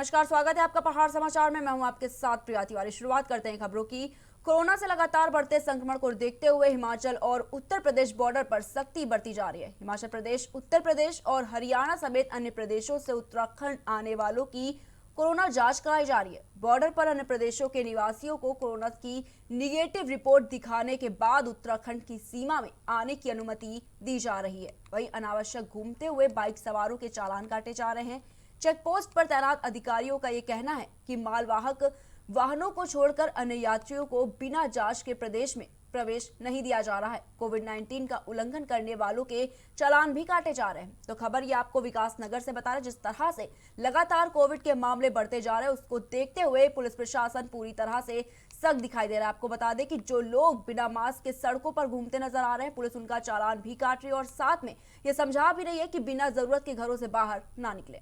नमस्कार, स्वागत है आपका पहाड़ समाचार में। मैं हूं आपके साथ प्रिया तिवारी। शुरुआत करते हैं खबरों की। कोरोना से लगातार बढ़ते संक्रमण को देखते हुए हिमाचल और उत्तर प्रदेश बॉर्डर पर सख्ती बरती जा रही है। हिमाचल प्रदेश, उत्तर प्रदेश और हरियाणा समेत अन्य प्रदेशों से उत्तराखंड आने वालों की कोरोना जांच कराई जा रही है। बॉर्डर पर अन्य प्रदेशों के निवासियों को कोरोना की निगेटिव रिपोर्ट दिखाने के बाद उत्तराखंड की सीमा में आने की अनुमति दी जा रही है। वहीं अनावश्यक घूमते हुए बाइक सवारों के चालान काटे जा रहे हैं। चेक पोस्ट पर तैनात अधिकारियों का ये कहना है कि मालवाहक वाहनों को छोड़कर अन्य यात्रियों को बिना जांच के प्रदेश में प्रवेश नहीं दिया जा रहा है। कोविड-19 का उल्लंघन करने वालों के चालान भी काटे जा रहे हैं। तो खबर ये आपको विकास नगर से बता रहे, जिस तरह से लगातार कोविड के मामले बढ़ते जा रहे हैं उसको देखते हुए पुलिस प्रशासन पूरी तरह से सख्त दिखाई दे रहा है। आपको बता दें कि जो लोग बिना मास्क के सड़कों पर घूमते नजर आ रहे हैं, पुलिस उनका चालान भी काट रही है और साथ में ये समझा भी रही है कि बिना जरूरत के घरों से बाहर ना निकले।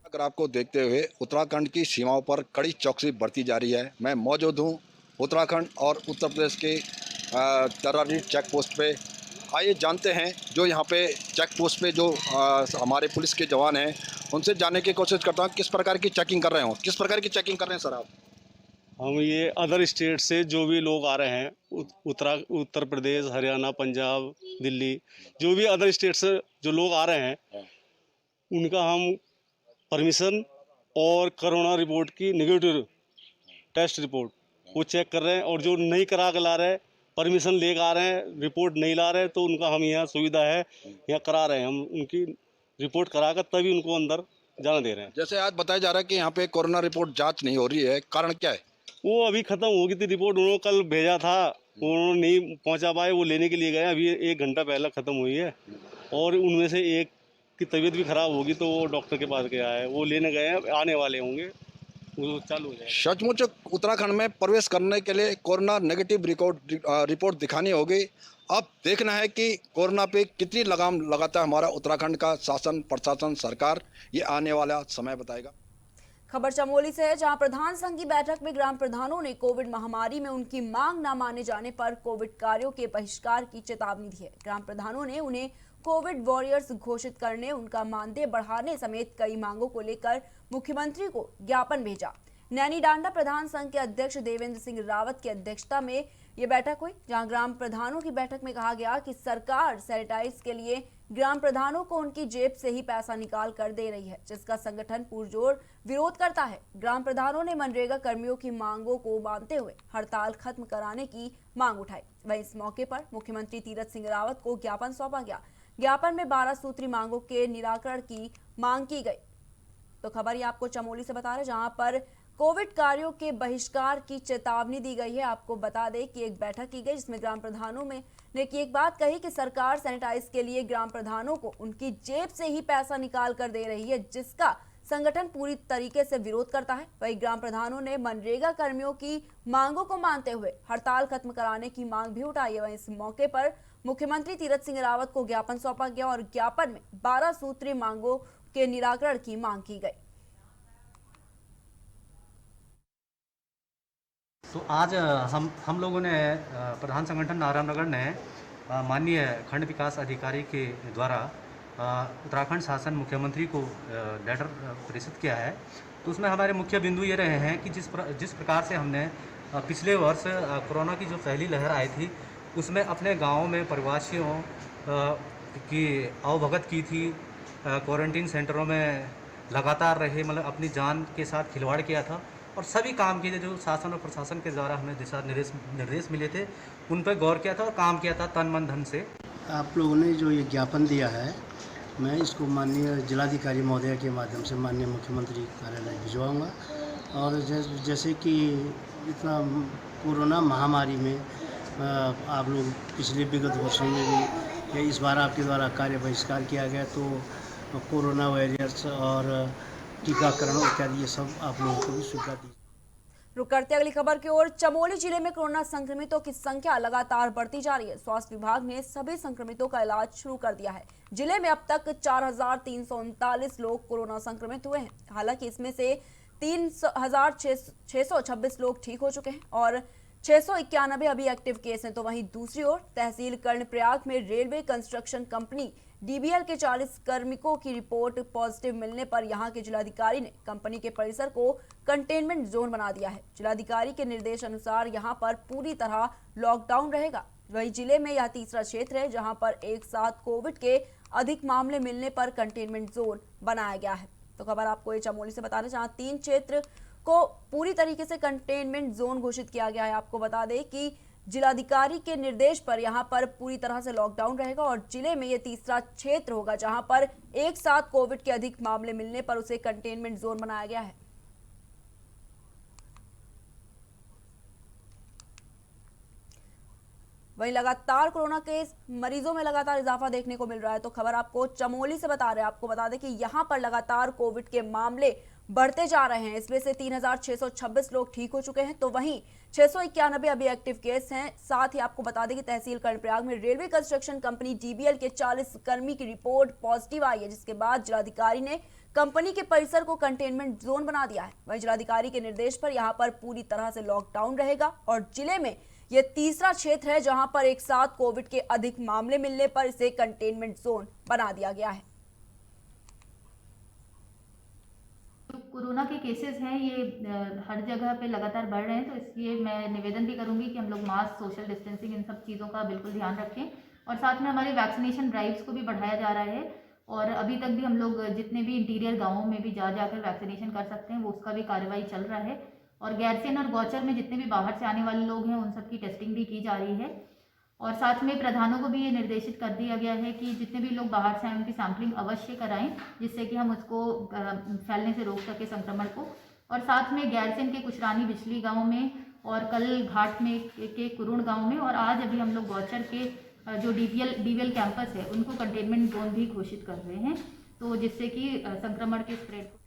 अगर आपको देखते हुए उत्तराखंड की सीमाओं पर कड़ी चौकसी बढ़ती जा रही है। मैं मौजूद हूं उत्तराखंड और उत्तर प्रदेश के तरारी चेक पोस्ट पे। आइए जानते हैं जो यहां पे चेक पोस्ट पे जो हमारे पुलिस के जवान हैं उनसे जानने की कोशिश करता हूं किस प्रकार की चेकिंग कर रहे हो। किस प्रकार की चेकिंग कर रहे हैं सर आप? हम ये अदर स्टेट से जो भी लोग आ रहे हैं, उत्तर प्रदेश, हरियाणा, पंजाब, दिल्ली, जो भी अदर स्टेट से जो लोग आ रहे हैं उनका हम परमिशन और कोरोना रिपोर्ट की नेगेटिव टेस्ट रिपोर्ट वो चेक कर रहे हैं। और जो नहीं करा के ला रहे हैं, परमिशन लेकर आ रहे हैं, रिपोर्ट नहीं ला रहे, तो उनका हम यहाँ सुविधा है, यहाँ करा रहे हैं। हम उनकी रिपोर्ट करा कर तभी उनको अंदर जाना दे रहे हैं। जैसे आज बताया जा रहा है कि यहाँ पे कोरोना रिपोर्ट जांच नहीं हो रही है, कारण क्या है? वो अभी ख़त्म हो गई थी रिपोर्ट, उन्होंने कल भेजा था, उन्होंने नहीं पहुँचा पाए, वो लेने के लिए गए। अभी 1 घंटा पहले ख़त्म हुई है और उनमें से एक की तबीयत भी ख़राब होगी तो वो डॉक्टर के पास गया है, वो लेने गए हैं, आने वाले होंगे, वो चालू हो जाएगा। सचमुच उत्तराखंड में प्रवेश करने के लिए कोरोना नेगेटिव रिपोर्ट दिखानी होगी। अब देखना है कि कोरोना पे कितनी लगाम लगाता है हमारा उत्तराखंड का शासन, प्रशासन, सरकार। ये आने वाला समय बताएगा। खबर चमोली से है, जहां प्रधान संघ की बैठक में ग्राम प्रधानों ने कोविड महामारी में उनकी मांग न माने जाने पर कोविड कार्यों के बहिष्कार की चेतावनी दी है। ग्राम प्रधानों ने उन्हें कोविड वॉरियर्स घोषित करने, उनका मानदेय बढ़ाने समेत कई मांगों को लेकर मुख्यमंत्री को ज्ञापन भेजा। नैनी डांडा प्रधान संघ के अध्यक्ष देवेंद्र सिंह रावत की अध्यक्षता में ये बैठक हुई, जहां ग्राम प्रधानों की बैठक में कहा गया कि सरकार सैनिटाइज के लिए ग्राम प्रधानों को उनकी जेब से ही पैसा निकाल कर दे रही है, जिसका संगठन पुरजोर विरोध करता है। ग्राम प्रधानों ने मनरेगा कर्मियों की मांगों को मानते हुए हड़ताल खत्म कराने की मांग उठाई। वहीं इस मौके पर मुख्यमंत्री तीरथ सिंह रावत को ज्ञापन सौंपा गया। ज्ञापन में 12 सूत्री मांगों के निराकरण की मांग की गई। तो खबर ये आपको चमोली से बता रहे, जहां पर कोविड कार्यों के बहिष्कार की चेतावनी दी गई है। आपको बता दें कि एक बैठक की गई जिसमें ग्राम प्रधानों में ने की एक बात कही कि सरकार सैनिटाइज के लिए ग्राम प्रधानों को उनकी जेब से ही पैसा निकाल कर दे रही है, जिसका संगठन पूरी तरीके से विरोध करता है। वहीं ग्राम प्रधानों ने मनरेगा कर्मियों की मांगों को मानते हुए हड़ताल खत्म कराने की मांग भी उठाई है। वहीं इस मौके पर मुख्यमंत्री तीरथ सिंह रावत को ज्ञापन सौंपा गया और ज्ञापन में 12 सूत्री मांगों के निराकरण की मांग की गई। तो आज हम लोगों ने प्रधान संगठन नारायणनगर ने माननीय खंड विकास अधिकारी के द्वारा उत्तराखंड शासन मुख्यमंत्री को लेटर प्रेषित किया है। तो उसमें हमारे मुख्य बिंदु ये रहे हैं कि जिस प्रकार से हमने पिछले वर्ष कोरोना की जो पहली लहर आई थी उसमें अपने गाँव में प्रवासियों की अवभगत की थी, क्वारंटीन सेंटरों में लगातार रहे, मतलब अपनी जान के साथ खिलवाड़ किया था और सभी काम किए जो शासन और प्रशासन के द्वारा हमें दिशा निर्देश मिले थे उन पर गौर किया था और काम किया था तन मन धन से। आप लोगों ने जो ये ज्ञापन दिया है, मैं इसको माननीय जिलाधिकारी महोदय के माध्यम से माननीय मुख्यमंत्री कार्यालय भिजवाऊंगा। और जैसे कि इतना कोरोना महामारी में आप लोग पिछले विगत वर्षों में भी इस बार आपके द्वारा कार्य बहिष्कार किया गया, तो कोरोना वॉरियर्स और टीकाकरण इत्यादि ये सब आप लोगों को भी सुविधा दी। रुक करते अगली खबर की ओर। चमोली जिले में कोरोना संक्रमितों की संख्या लगातार बढ़ती जा रही है। स्वास्थ्य विभाग ने सभी संक्रमितों का इलाज शुरू कर दिया है। जिले में अब तक 4,339 लोग कोरोना संक्रमित हुए हैं। हालांकि इसमें से 3,626 लोग ठीक हो चुके हैं और 691 अभी एक्टिव केस हैं। तो वहीं दूसरी ओर तहसील कर्णप्रयाग में रेलवे कंस्ट्रक्शन कंपनी डीबीएल के 40 कार्मिकों की रिपोर्ट पॉजिटिव मिलने पर यहां के जिलाधिकारी ने कंपनी के परिसर को कंटेनमेंट जोन बना दिया है। जिलाधिकारी के निर्देश अनुसार यहां पर पूरी तरह लॉकडाउन रहेगा। वहीं जिले में यह तीसरा क्षेत्र है जहां पर एक साथ कोविड के अधिक मामले मिलने पर कंटेनमेंट जोन बनाया गया है। तो खबर आपको ये चमोली से बता दें, जहां 3 क्षेत्र को पूरी तरीके से कंटेनमेंट जोन घोषित किया गया है। आपको बता दें कि जिलाधिकारी के निर्देश पर यहां पर पूरी तरह से लॉकडाउन रहेगा और जिले में ये तीसरा क्षेत्र होगा जहां पर एक साथ कोविड के अधिक मामले मिलने पर उसे कंटेनमेंट जोन बनाया गया है। वहीं लगातार कोरोना के मरीजों में लगातार इजाफा देखने को मिल रहा है। तो खबर आपको चमोली से बता रहे हैं, आपको बता दें कि यहां पर लगातार कोविड के मामले बढ़ते जा रहे हैं। इसमें से 3626 लोग ठीक हो चुके हैं, तो वहीं 691 अभी एक्टिव केस हैं। साथ ही आपको बता दें कि तहसील कर्णप्रयाग में रेलवे कंस्ट्रक्शन कंपनी डीबीएल के 40 कर्मी की रिपोर्ट पॉजिटिव आई है, जिसके बाद जिलाधिकारी ने कंपनी के परिसर को कंटेनमेंट जोन बना दिया है। वहीं जिलाधिकारी के निर्देश पर यहां पर पूरी तरह से लॉकडाउन रहेगा और जिले में यह तीसरा क्षेत्र है जहां पर एक साथ कोविड के अधिक मामले मिलने पर इसे कंटेनमेंट जोन बना दिया गया है। जो कोरोना के केसेस हैं ये हर जगह पे लगातार बढ़ रहे हैं, तो इसलिए मैं निवेदन भी करूंगी कि हम लोग मास्क, सोशल डिस्टेंसिंग, इन सब चीज़ों का बिल्कुल ध्यान रखें। और साथ में हमारे वैक्सीनेशन ड्राइव्स को भी बढ़ाया जा रहा है और अभी तक भी हम लोग जितने भी इंटीरियर गाँवों में भी जाकर वैक्सीनेशन कर सकते हैं वो उसका भी कार्रवाई चल रहा है। और गैरसैंण और गौचर में जितने भी बाहर से आने वाले लोग हैं उन सब की टेस्टिंग भी की जा रही है। और साथ में प्रधानों को भी ये निर्देशित कर दिया गया है कि जितने भी लोग बाहर से आए उनकी सैंपलिंग अवश्य कराएं, जिससे कि हम उसको फैलने से रोक सके संक्रमण को। और साथ में गैरसैंण के कुशरानी बिचली गांव में और कल घाट में के कुरुण गांव में और आज अभी हम लोग गौचर के जो डीवीएल कैंपस है उनको कंटेनमेंट जोन भी घोषित कर रहे हैं, तो जिससे कि संक्रमण के स्प्रेड को।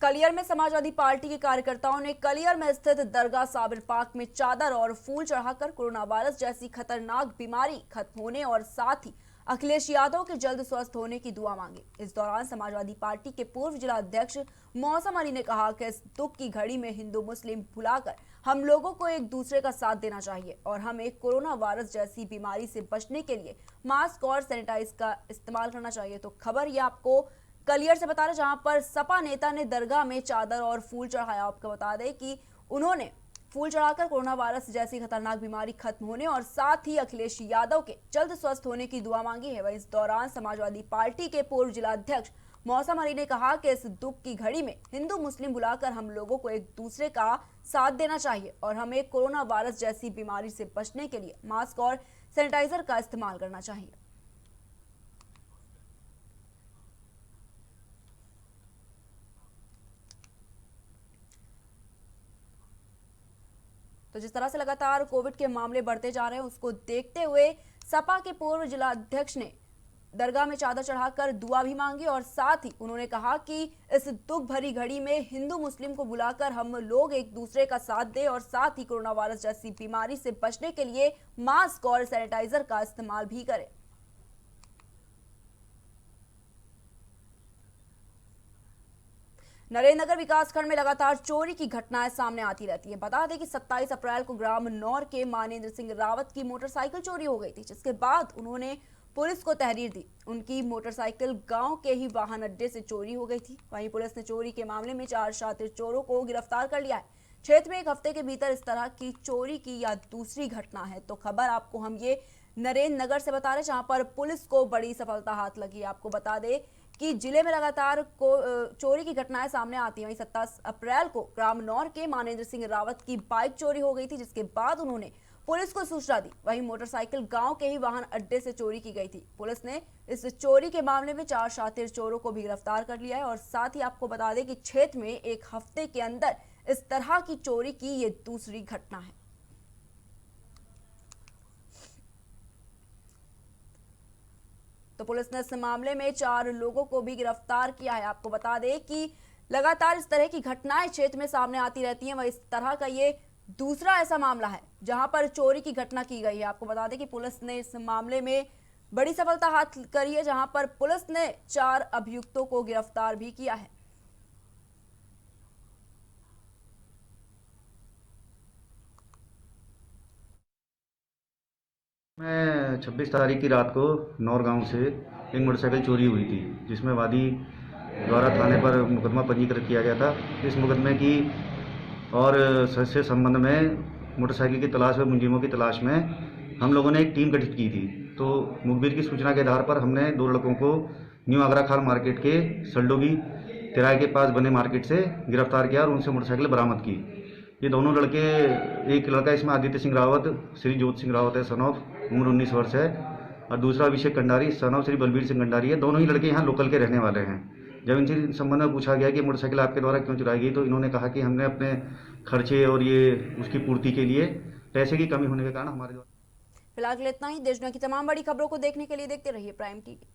कलियर में समाजवादी पार्टी के कार्यकर्ताओं ने कलियर में स्थित दरगाह साबिर पार्क में चादर और फूल चढ़ाकर कोरोना वायरस जैसी खतरनाक बीमारी खत्म होने और साथ ही अखिलेश यादव के जल्द स्वस्थ होने की दुआ मांगी। इस दौरान समाजवादी पार्टी के पूर्व जिला अध्यक्ष मौसम अली ने कहा कि इस दुख की घड़ी में हिंदू मुस्लिम भुलाकर हम लोगों को एक दूसरे का साथ देना चाहिए और हमें कोरोना वायरस जैसी बीमारी से बचने के लिए मास्क और सैनिटाइज का इस्तेमाल करना चाहिए। तो खबर ये आपको कलियर से बता रहे, जहां पर सपा नेता ने दरगाह में चादर और फूल चढ़ाया। आपको बता दें कि उन्होंने फूल चढ़ाकर कोरोना वायरस जैसी खतरनाक बीमारी खत्म होने और साथ ही अखिलेश यादव के जल्द स्वस्थ होने की दुआ मांगी है। वहीं इस दौरान समाजवादी पार्टी के पूर्व जिला अध्यक्ष मौसम अली ने कहा कि इस दुख की घड़ी में हिंदू मुस्लिम बुलाकर हम लोगों को एक दूसरे का साथ देना चाहिए और हमें कोरोना वायरस जैसी बीमारी से बचने के लिए मास्क और सैनिटाइजर का इस्तेमाल करना चाहिए। तो जिस तरह से लगातार कोविड के मामले बढ़ते जा रहे हैं उसको देखते हुए सपा के पूर्व जिला अध्यक्ष ने दरगाह में चादर चढ़ाकर दुआ भी मांगी और साथ ही उन्होंने कहा कि इस दुख भरी घड़ी में हिंदू मुस्लिम को बुलाकर हम लोग एक दूसरे का साथ दें और साथ ही कोरोना वायरस जैसी बीमारी से बचने के लिए मास्क और सैनिटाइजर का इस्तेमाल भी करें। नरेंद्रनगर विकासखंड में लगातार चोरी की घटनाएं सामने आती रहती हैं। बता दें कि 27 अप्रैल को ग्राम नौर के मानेंद्र सिंह रावत की मोटरसाइकिल चोरी हो गई थी, जिसके बाद उन्होंने पुलिस को तहरीर दी। उनकी मोटरसाइकिल गांव के ही वाहन अड्डे से चोरी हो गई थी। वहीं पुलिस ने चोरी के मामले में 4 शातिर चोरों को गिरफ्तार कर लिया है। क्षेत्र में एक हफ्ते के भीतर इस तरह की चोरी की यह दूसरी घटना है। तो खबर आपको हम ये नरेंद्रनगर से बता रहे, जहां पर पुलिस को बड़ी सफलता हाथ लगी है। आपको बता दें कि जिले में लगातार चोरी की घटनाएं सामने आती हैं। वहीं 27 अप्रैल को ग्राम नौर के मानेंद्र सिंह रावत की बाइक चोरी हो गई थी, जिसके बाद उन्होंने पुलिस को सूचना दी। वहीं मोटरसाइकिल गांव के ही वाहन अड्डे से चोरी की गई थी। पुलिस ने इस चोरी के मामले में 4 शातिर चोरों को भी गिरफ्तार कर लिया है और साथ ही आपको बता दें कि क्षेत्र में एक हफ्ते के अंदर इस तरह की चोरी की ये दूसरी घटना है। तो पुलिस ने इस मामले में 4 लोगों को भी गिरफ्तार किया है। आपको बता दें कि लगातार इस तरह की घटनाएं क्षेत्र में सामने आती रहती हैं। वह इस तरह का ये दूसरा ऐसा मामला है जहां पर चोरी की घटना की गई है। आपको बता दें कि पुलिस ने इस मामले में बड़ी सफलता हाथ करी है, जहां पर पुलिस ने 4 अभियुक्तों को गिरफ्तार भी किया है। मैं 26 तारीख की रात को नौर गांव से एक मोटरसाइकिल चोरी हुई थी, जिसमें वादी द्वारा थाने पर मुकदमा पंजीकृत किया गया था। इस मुकदमे की और से संबंध में मोटरसाइकिल की तलाश व मुलजिमों की तलाश में हम लोगों ने एक टीम गठित की थी। तो मुखबिर की सूचना के आधार पर हमने 2 लड़कों को न्यू आगरा खाल मार्केट के सल्डोगी तिराहे के पास बने मार्केट से गिरफ्तार किया और उनसे मोटरसाइकिल बरामद की। ये दोनों लड़के, एक लड़का इसमें आदित्य सिंह रावत, श्री जोत सिंह रावत है, सन ऑफ, उम्र 19 वर्ष है, और दूसरा अभिषेक कंडारी, सन ऑफ श्री बलबीर सिंह कंडारी है। दोनों ही लड़के यहाँ लोकल के रहने वाले हैं। जब इनसे इस संबंध में पूछा गया कि मोटरसाइकिल आपके द्वारा क्यों चुराई गई, तो इन्होंने कहा कि हमने अपने खर्चे और ये उसकी पूर्ति के लिए पैसे की कमी होने के कारण हमारे द्वारा। फिलहाल के लिए इतना ही। देश दुनिया की तमाम बड़ी खबरों को देखने के लिए देखते रहिए प्राइम टीवी।